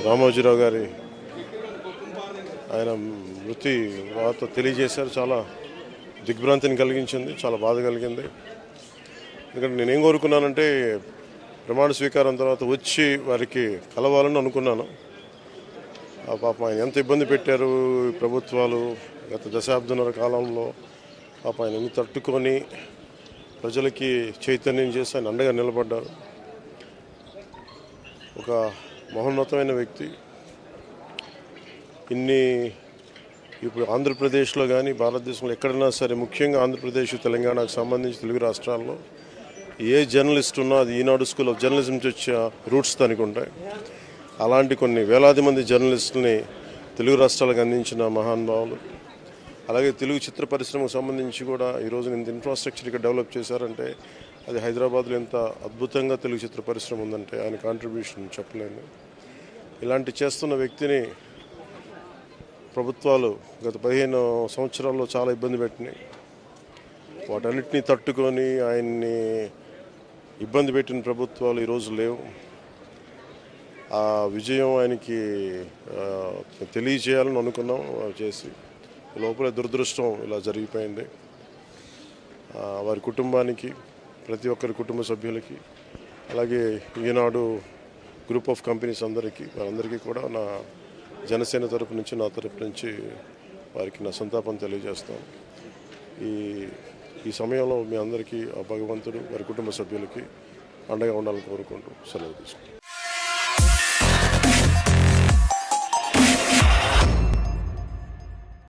రామోజీరావు గారి ఆయన మృతి వార్త తెలియజేశారు. చాలా దిగ్భ్రాంతిని కలిగించింది, చాలా బాధ కలిగింది. ఎందుకంటే నేనేం కోరుకున్నానంటే ప్రమాణ స్వీకారం తర్వాత వచ్చి వారికి కలవాలని అనుకున్నాను. ఆ పాపం ఆయన ఎంత ఇబ్బంది పెట్టారు ప్రభుత్వాలు గత దశాబ్దన్నర కాలంలో. పాపం ఆయన ఎన్ని తట్టుకొని ప్రజలకి చైతన్యం చేసి ఆయన అండగా నిలబడ్డారు. ఒక మహోన్నతమైన వ్యక్తి. ఇప్పుడు ఆంధ్రప్రదేశ్లో కానీ భారతదేశంలో ఎక్కడైనా సరే, ముఖ్యంగా ఆంధ్రప్రదేశ్ తెలంగాణకు సంబంధించి తెలుగు రాష్ట్రాల్లో ఏ జర్నలిస్ట్ ఉన్నా అది ఈనాడు స్కూల్ ఆఫ్ జర్నలిజం నుంచి వచ్చే రూట్స్ దానికి ఉంటాయి. అలాంటి కొన్ని వేలాది మంది జర్నలిస్టులని తెలుగు రాష్ట్రాలకు అందించిన మహానుభావులు. అలాగే తెలుగు చిత్ర పరిశ్రమకు సంబంధించి కూడా ఈరోజు ఇంత ఇన్ఫ్రాస్ట్రక్చర్ ఇక్కడ డెవలప్ చేశారంటే అది హైదరాబాద్లో ఎంత అద్భుతంగా తెలుగు చిత్ర పరిశ్రమ ఉందంటే ఆయన కాంట్రిబ్యూషన్ చెప్పలేను. ఇలాంటి చేస్తున్న వ్యక్తిని ప్రభుత్వాలు గత 15 సంవత్సరాల్లో చాలా ఇబ్బంది పెట్టినాయి. వాటన్నిటినీ తట్టుకొని ఆయన్ని ఇబ్బంది పెట్టిన ప్రభుత్వాలు ఈరోజు లేవు. ఆ విజయం ఆయనకి తెలియజేయాలని అనుకున్నాం, చేసి లోపల దురదృష్టం ఇలా జరిగిపోయింది. వారి కుటుంబానికి, ప్రతి ఒక్కరి కుటుంబ సభ్యులకి, అలాగే ఈనాడు గ్రూప్ ఆఫ్ కంపెనీస్ వారందరికీ కూడా నా జనసేన తరపు నుంచి, నా తరపు నుంచి వారికి నా సంతాపం తెలియజేస్తాను. ఈ సమయంలో మీ అందరికీ ఆ భగవంతుడు వారి కుటుంబ సభ్యులకి అండగా ఉండాలని కోరుకుంటూ సెలవు తీసుకుంటాను.